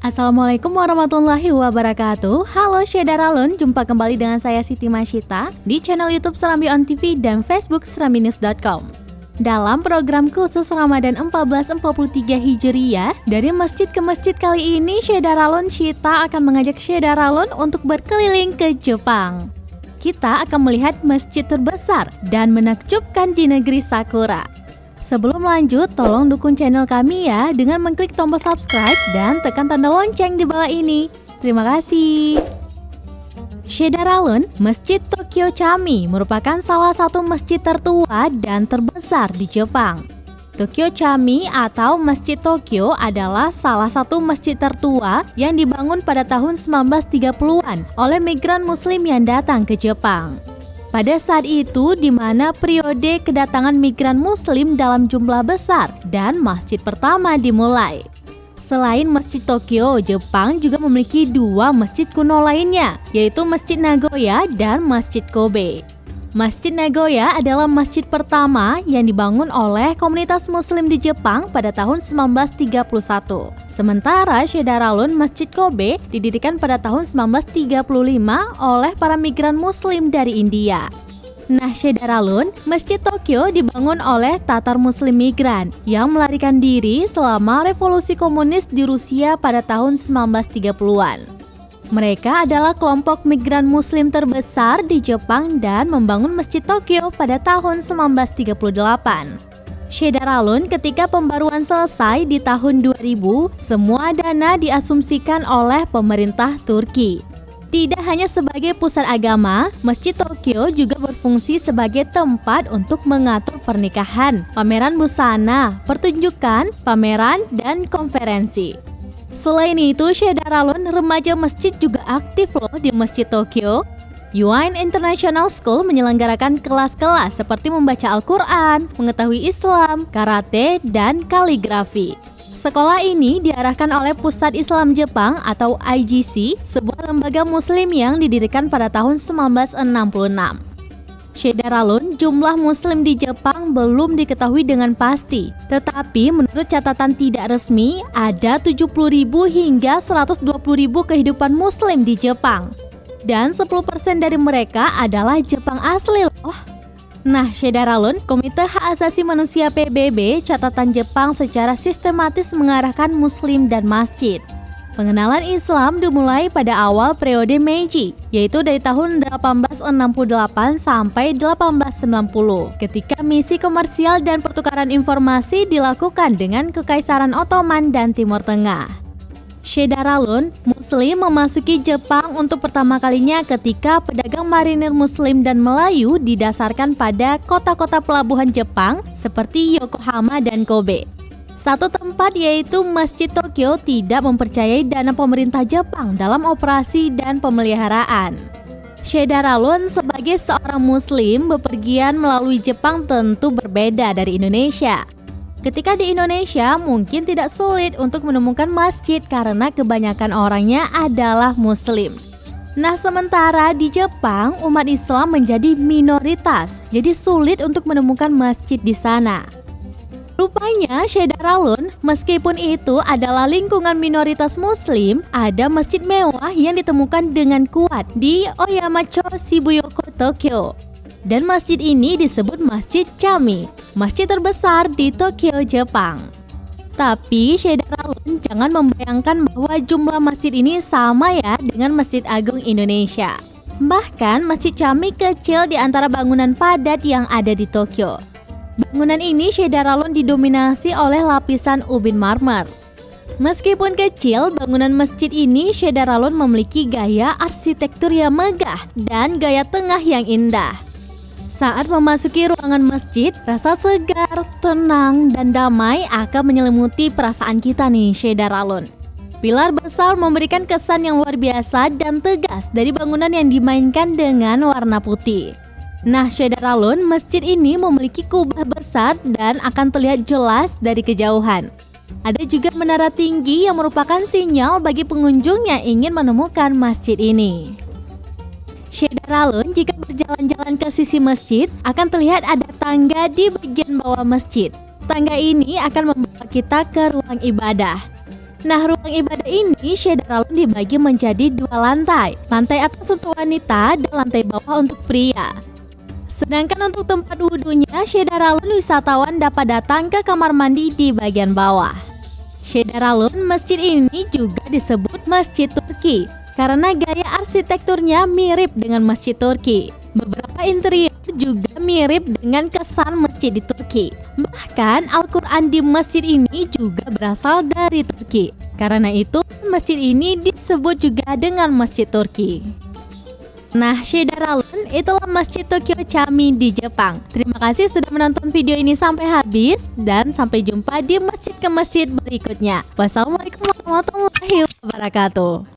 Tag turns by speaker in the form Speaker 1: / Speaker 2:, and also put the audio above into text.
Speaker 1: Assalamualaikum warahmatullahi wabarakatuh. Halo Syedaralun, jumpa kembali dengan saya Siti Masyita di channel YouTube Serambi On TV dan Facebook serambinews.com. Dalam program khusus Ramadan 1443 Hijriyah, dari masjid ke masjid kali ini Syedaralun Syita akan mengajak Syedaralun untuk berkeliling ke Jepang. Kita akan melihat masjid terbesar dan menakjubkan di negeri Sakura. Sebelum lanjut, tolong dukung channel kami ya dengan mengklik tombol subscribe dan tekan tanda lonceng di bawah ini. Terima kasih. Syedaralun, Masjid Tokyo Chami merupakan salah satu masjid tertua dan terbesar di Jepang. Tokyo Chami atau Masjid Tokyo adalah salah satu masjid tertua yang dibangun pada tahun 1930-an oleh migran muslim yang datang ke Jepang. Pada saat itu, di mana periode kedatangan migran muslim dalam jumlah besar dan masjid pertama dimulai. Selain Masjid Tokyo, Jepang juga memiliki dua masjid kuno lainnya, yaitu Masjid Nagoya dan Masjid Kobe. Masjid Nagoya adalah masjid pertama yang dibangun oleh komunitas muslim di Jepang pada tahun 1931. Sementara Syedaralun Masjid Kobe didirikan pada tahun 1935 oleh para migran muslim dari India. Nah, Syedaralun, Masjid Tokyo dibangun oleh Tatar muslim migran yang melarikan diri selama revolusi komunis di Rusia pada tahun 1930-an. Mereka adalah kelompok migran muslim terbesar di Jepang dan membangun Masjid Tokyo pada tahun 1938. Syedaralun, ketika pembaruan selesai di tahun 2000, semua dana diasumsikan oleh pemerintah Turki. Tidak hanya sebagai pusat agama, Masjid Tokyo juga berfungsi sebagai tempat untuk mengatur pernikahan, pameran busana, pertunjukan, pameran, dan konferensi. Selain itu, Syedaralun remaja masjid juga aktif loh di Masjid Tokyo. Yuan International School menyelenggarakan kelas-kelas seperti membaca Al-Quran, mengetahui Islam, karate, dan kaligrafi. Sekolah ini diarahkan oleh Pusat Islam Jepang atau IGC, sebuah lembaga muslim yang didirikan pada tahun 1966. Syedaralun, jumlah muslim di Jepang belum diketahui dengan pasti, tetapi menurut catatan tidak resmi, ada 70.000 hingga 120.000 kehidupan muslim di Jepang. Dan 10% dari mereka adalah Jepang asli loh. Nah, Syedaralun, Komite Hak Asasi Manusia PBB, catatan Jepang secara sistematis mengarahkan muslim dan masjid. Pengenalan Islam dimulai pada awal periode Meiji, yaitu dari tahun 1868 sampai 1890, ketika misi komersial dan pertukaran informasi dilakukan dengan Kekaisaran Ottoman dan Timur Tengah. Syedaralun, Muslim memasuki Jepang untuk pertama kalinya ketika pedagang marinir Muslim dan Melayu didasarkan pada kota-kota pelabuhan Jepang seperti Yokohama dan Kobe. Satu tempat yaitu Masjid Tokyo tidak mempercayai dana pemerintah Jepang dalam operasi dan pemeliharaan. Syedaralun sebagai seorang muslim bepergian melalui Jepang tentu berbeda dari Indonesia. Ketika di Indonesia mungkin tidak sulit untuk menemukan masjid karena kebanyakan orangnya adalah muslim. Nah, sementara di Jepang umat Islam menjadi minoritas, jadi sulit untuk menemukan masjid di sana. Rupanya Syedaralun, meskipun itu adalah lingkungan minoritas muslim, ada masjid mewah yang ditemukan dengan kuat di Oyamacho, Shibuyoko, Tokyo. Dan masjid ini disebut Masjid Chami, masjid terbesar di Tokyo, Jepang. Tapi Syedaralun jangan membayangkan bahwa jumlah masjid ini sama ya dengan Masjid Agung Indonesia. Bahkan Masjid Chami kecil di antara bangunan padat yang ada di Tokyo. Bangunan ini Syedaralun didominasi oleh lapisan ubin marmer. Meskipun kecil, bangunan masjid ini Syedaralun memiliki gaya arsitektur yang megah dan gaya tengah yang indah. Saat memasuki ruangan masjid, rasa segar, tenang, dan damai akan menyelimuti perasaan kita nih Syedaralun. Pilar besar memberikan kesan yang luar biasa dan tegas dari bangunan yang dimainkan dengan warna putih. Nah, Syedaralun, masjid ini memiliki kubah besar dan akan terlihat jelas dari kejauhan. Ada juga menara tinggi yang merupakan sinyal bagi pengunjung yang ingin menemukan masjid ini. Syedaralun, jika berjalan-jalan ke sisi masjid, akan terlihat ada tangga di bagian bawah masjid. Tangga ini akan membawa kita ke ruang ibadah. Nah, ruang ibadah ini Syederalun dibagi menjadi 2 lantai. Lantai atas untuk wanita dan lantai bawah untuk pria. Sedangkan untuk tempat wudhunya, Syederalun wisatawan dapat datang ke kamar mandi di bagian bawah. Syederalun, masjid ini juga disebut Masjid Turki karena gaya arsitekturnya mirip dengan Masjid Turki. Beberapa interior juga mirip dengan kesan masjid di Turki. Bahkan Al-Quran di masjid ini juga berasal dari Turki. Karena itu, masjid ini disebut juga dengan Masjid Turki. Nah, Syederalun itulah Masjid Tokyo Chami di Jepang. Terima kasih sudah menonton video ini sampai habis dan sampai jumpa di masjid ke masjid berikutnya. Wassalamualaikum warahmatullahi wabarakatuh.